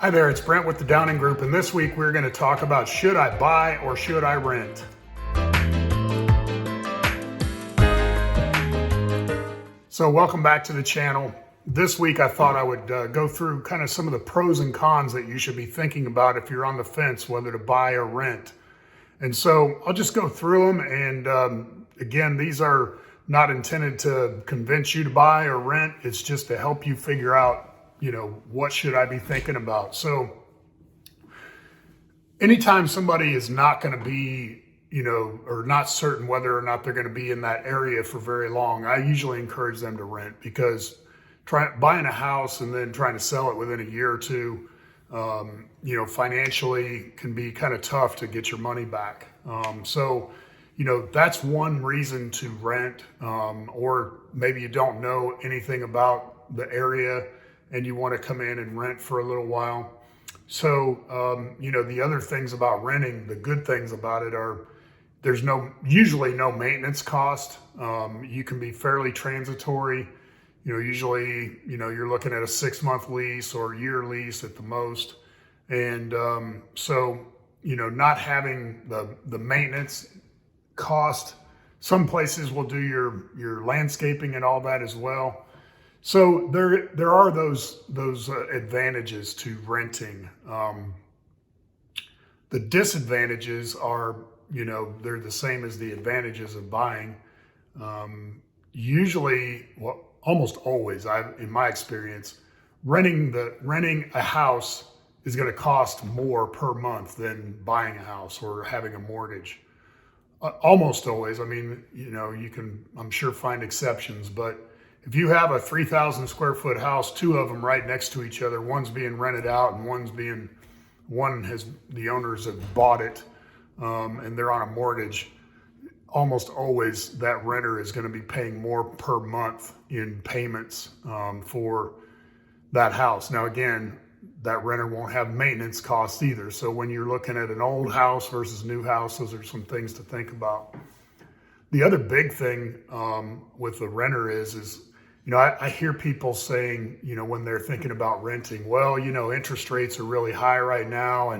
Hi there, it's Brent with the Downing Group, and this week we're going to talk about should I buy or should I rent? So welcome back to the channel. This week I thought I would go through kind of some of the pros and cons that you should be thinking about if you're on the fence whether to buy or rent. And so I'll just go through them, and again, these are not intended to convince you to buy or rent. It's just to help you figure out, what should I be thinking about? So anytime somebody is not going to be, or not certain whether or not they're going to be in that area for very long, I usually encourage them to rent, because buying a house and then trying to sell it within a year or two, financially can be kind of tough to get your money back. So that's one reason to rent, or maybe you don't know anything about the area and you want to come in and rent for a little while. So, the other things about renting, the good things about it are there's usually no maintenance cost. You can be fairly transitory. Usually, you're looking at a 6-month lease or a year lease at the most. And so, not having the maintenance cost. Some places will do your landscaping and all that as well. So there are those advantages to renting. The disadvantages are, they're the same as the advantages of buying. Usually, almost always, in my experience, renting a house is going to cost more per month than buying a house or having a mortgage. Almost always. I mean, you can, I'm sure, find exceptions, but if you have a 3,000 square foot house, 2 of them right next to each other, one's being rented out and the owners have bought it, and they're on a mortgage, almost always that renter is going to be paying more per month in payments for that house. Now, again, that renter won't have maintenance costs either. So when you're looking at an old house versus new house, those are some things to think about. The other big thing with the renter is I hear people saying, when they're thinking about renting, well, interest rates are really high right now,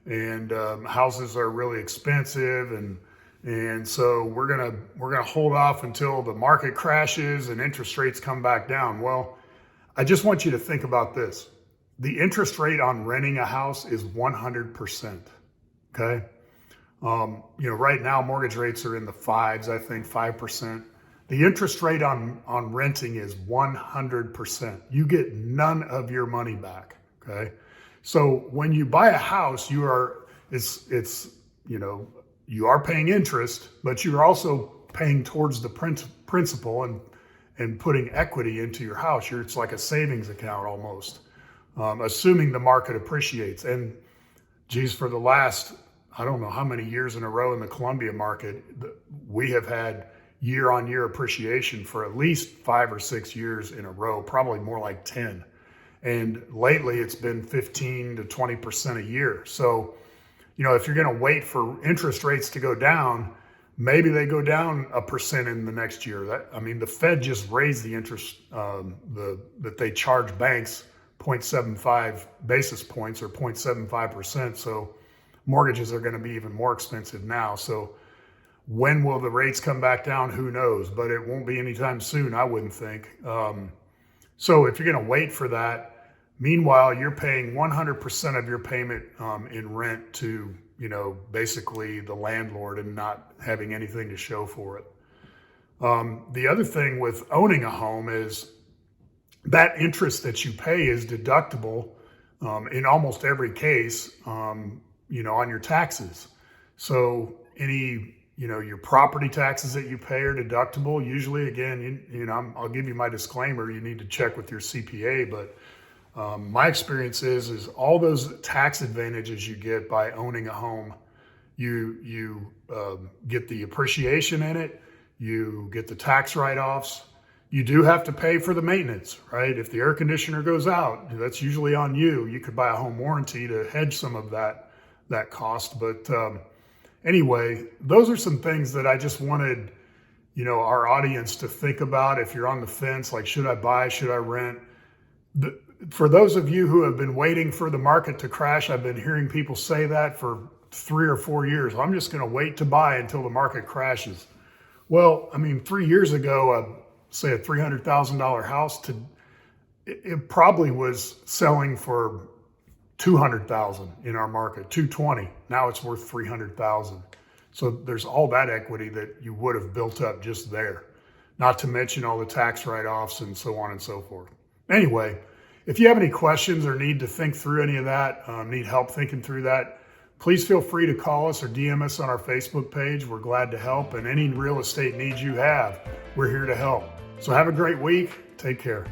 and houses are really expensive, and so we're gonna hold off until the market crashes and interest rates come back down. Well, I just want you to think about this. The interest rate on renting a house is 100%. Okay. Right now mortgage rates are in the 5s, I think 5%. The interest rate on renting is 100%. You get none of your money back. Okay. So when you buy a house, you are paying interest, but you're also paying towards the principal and putting equity into your house. It's like a savings account almost, assuming the market appreciates. And geez, for the last, I don't know how many years in a row in the Columbia market, we have had year-on-year appreciation for at least 5 or 6 years in a row, probably more like 10. And lately it's been 15 to 20% a year. So, if you're going to wait for interest rates to go down, maybe they go down 1% in the next year. The Fed just raised the interest that they charge banks 0.75 basis points or 0.75%. So mortgages are going to be even more expensive now. So when will the rates come back down? Who knows? But it won't be anytime soon, I wouldn't think. So if you're going to wait for that, meanwhile, you're paying 100% of your payment in rent to, basically the landlord, and not having anything to show for it. The other thing with owning a home is that interest that you pay is deductible in almost every case, on your taxes. So your property taxes that you pay are deductible. Usually, again, I'll give you my disclaimer. You need to check with your CPA, but my experience is all those tax advantages you get by owning a home, you get the appreciation in it, you get the tax write-offs. You do have to pay for the maintenance, right? If the air conditioner goes out, that's usually on you. You could buy a home warranty to hedge some of that cost. But anyway, those are some things that I just wanted, our audience to think about. If you're on the fence, like, should I buy, should I rent? For those of you who have been waiting for the market to crash, I've been hearing people say that for 3 or 4 years. I'm just going to wait to buy until the market crashes. Well, I mean, 3 years ago, say a $300,000 house, it probably was selling for 200,000 in our market, 220. Now it's worth 300,000. So there's all that equity that you would have built up just there, not to mention all the tax write-offs and so on and so forth. Anyway, if you have any questions or need to think through any of that, need help thinking through that, please feel free to call us or DM us on our Facebook page. We're glad to help, and any real estate needs you have, we're here to help. So have a great week. Take care.